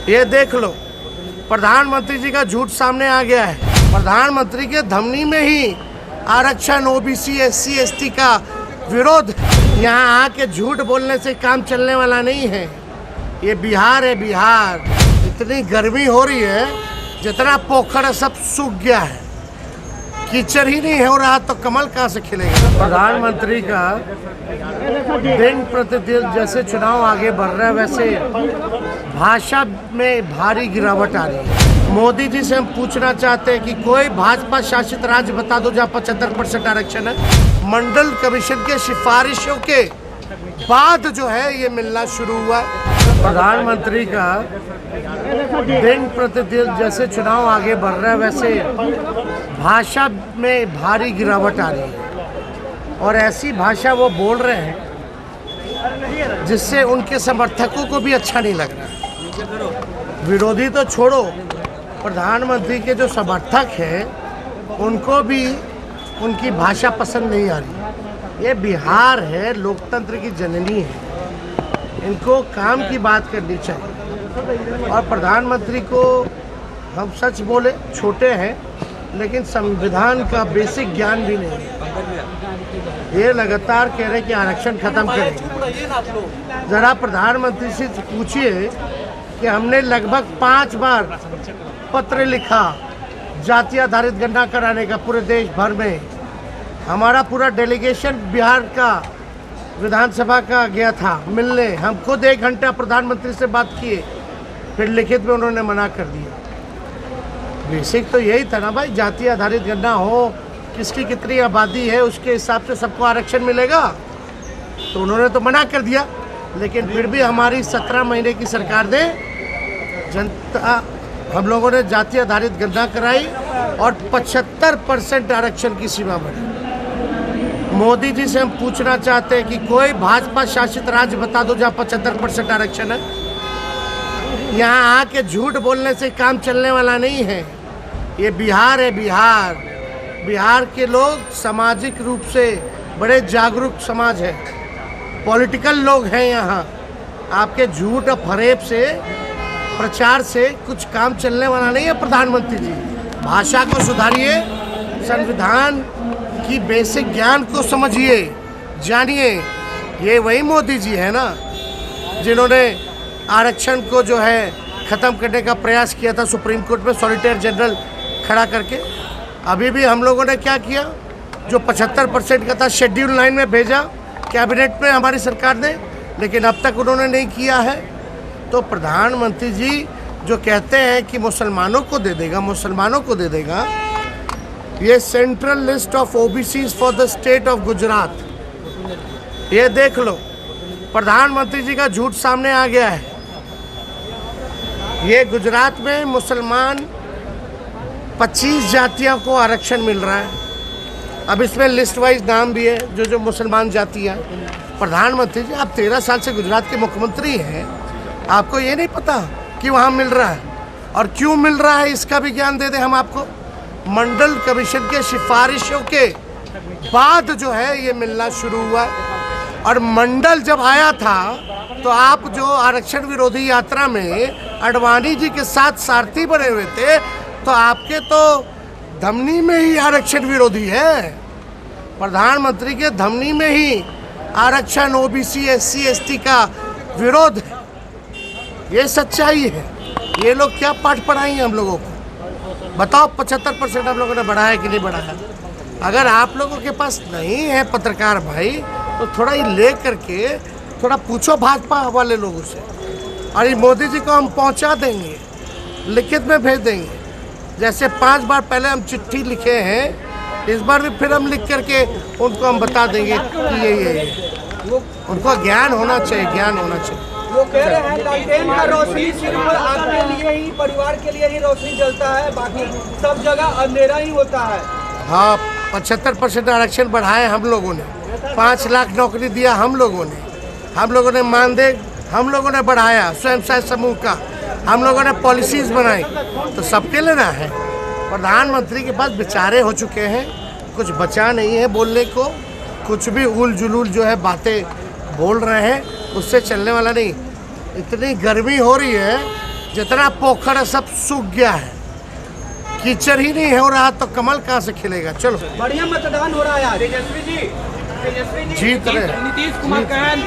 ये देख लो, प्रधानमंत्री जी का झूठ सामने आ गया है। प्रधानमंत्री के धमनी में ही आरक्षण, ओबीसी, एससी, एसटी का विरोध। यहाँ आके झूठ बोलने से काम चलने वाला नहीं है। ये बिहार है, बिहार। इतनी गर्मी हो रही है, जितना पोखर सब सूख गया है, कीचड़ ही नहीं हो रहा तो कमल कहाँ से खिलेगा। प्रधानमंत्री का दिन प्रतिदिन जैसे चुनाव आगे बढ़ रहा है, वैसे भाषा में भारी गिरावट आ रही है। मोदी जी से हम पूछना चाहते हैं कि कोई भाजपा शासित राज्य बता दो जहाँ 75% आरक्षण है। मंडल कमीशन के सिफारिशों के बाद जो है ये मिलना शुरू हुआ है। प्रधानमंत्री का दिन प्रतिदिन जैसे चुनाव आगे बढ़ रहा है, वैसे भाषा में भारी गिरावट आ रही है और ऐसी भाषा वो बोल रहे हैं जिससे उनके समर्थकों को भी अच्छा नहीं लग रहा। विरोधी तो छोड़ो, प्रधानमंत्री के जो समर्थक हैं उनको भी उनकी भाषा पसंद नहीं आ रही। ये बिहार है, लोकतंत्र की जननी है, इनको काम की बात करनी चाहिए। और प्रधानमंत्री को हम सच बोले छोटे हैं, लेकिन संविधान का बेसिक ज्ञान भी नहीं है। ये लगातार कह रहे कि आरक्षण खत्म करें। ज़रा प्रधानमंत्री से पूछिए कि हमने लगभग 5 बार पत्र लिखा जाति आधारित गणना कराने का पूरे देश भर में। हमारा पूरा डेलीगेशन बिहार का विधानसभा का गया था मिलने। हम खुद 1 घंटा प्रधानमंत्री से बात किए, फिर लिखित में उन्होंने मना कर दिया। बेसिक तो यही था ना भाई, जाति आधारित गणना हो, किसकी कितनी आबादी है उसके हिसाब से सबको आरक्षण मिलेगा। तो उन्होंने तो मना कर दिया, लेकिन फिर भी हमारी 17 महीने की सरकार ने जनता, हम लोगों ने जाति आधारित गणना कराई और 75% आरक्षण की सीमा बढ़ी। मोदी जी से हम पूछना चाहते हैं कि कोई भाजपा शासित राज्य बता दो जहाँ 75% आरक्षण है। यहाँ आके झूठ बोलने से काम चलने वाला नहीं है। ये बिहार है, बिहार। बिहार के लोग सामाजिक रूप से बड़े जागरूक समाज है, पॉलिटिकल लोग हैं यहाँ। आपके झूठ और फरेब से, प्रचार से कुछ काम चलने वाला नहीं है। प्रधानमंत्री जी, भाषा को सुधारिए, संविधान की बेसिक ज्ञान को समझिए, जानिए। ये वही मोदी जी है ना जिन्होंने आरक्षण को जो है ख़त्म करने का प्रयास किया था सुप्रीम कोर्ट में सॉलिसिटर जनरल खड़ा करके। अभी भी हम लोगों ने क्या किया, जो 75% का था शेड्यूल 9 में भेजा कैबिनेट में हमारी सरकार ने, लेकिन अब तक उन्होंने नहीं किया है। तो प्रधानमंत्री जी जो कहते हैं कि मुसलमानों को दे देगा, मुसलमानों को दे देगा, ये central list of OBCs for the state of Gujarat. ये देख लो, प्रधानमंत्री जी का झूठ सामने आ गया है। ये गुजरात में मुसलमान 25 जातियों को आरक्षण मिल रहा है। अब इसमें लिस्ट वाइज नाम भी है जो जो मुसलमान जातियाँ। प्रधानमंत्री जी, आप 13 साल से गुजरात के मुख्यमंत्री हैं, आपको ये नहीं पता कि वहाँ मिल रहा है और क्यों मिल रहा है, इसका भी ज्ञान दे दें हम आपको। मंडल कमीशन के सिफारिशों के बाद जो है ये मिलना शुरू हुआ। और मंडल जब आया था तो आप जो आरक्षण विरोधी यात्रा में अडवाणी जी के साथ सारथी बने हुए थे, तो आपके तो धमनी में ही आरक्षण विरोधी है। प्रधानमंत्री के धमनी में ही आरक्षण, ओबीसी, एससी, एसटी का विरोध है। ये सच्चाई है। ये लोग क्या पाठ पढ़ाएंगे हम लोगों को? बताओ, 75% आप लोगों ने बढ़ाया कि नहीं बढ़ाया? अगर आप लोगों के पास नहीं है पत्रकार भाई, तो थोड़ा ये ले करके थोड़ा पूछो भाजपा वाले लोगों से। और ये मोदी जी को हम पहुंचा देंगे, लिखित में भेज देंगे। जैसे 5 बार पहले हम चिट्ठी लिखे हैं, इस बार भी फिर हम लिख करके उनको हम बता देंगे कि ये उनको ज्ञान होना चाहिए, ज्ञान होना चाहिए। वो कह रहे हैं लालटेन का रोशनी सिर्फ आपके लिए ही, परिवार के लिए ही रोशनी जलता है, बाकी सब जगह अंधेरा ही होता है। हाँ, 75% आरक्षण बढ़ाए हम लोगों ने, 5 लाख नौकरी दिया हम लोगों ने मानदेय हम लोगों ने बढ़ाया, स्वयं सहायता समूह का हम लोगों ने पॉलिसीज बनाई, तो सबके लेना है। प्रधानमंत्री के पास बेचारे हो चुके हैं, कुछ बचा नहीं है बोलने को। कुछ भी उल जुलूल जो है बातें बोल रहे हैं, उससे चलने वाला नहीं। इतनी गर्मी हो रही है जितना पोखर है सब सूख गया है, कीचड़ ही नहीं हो रहा तो कमल कहाँ से खिलेगा। चलो बढ़िया मतदान हो रहा है आज। तेजस्वी जी जीत रहे हैं। नीतीश कुमार कहन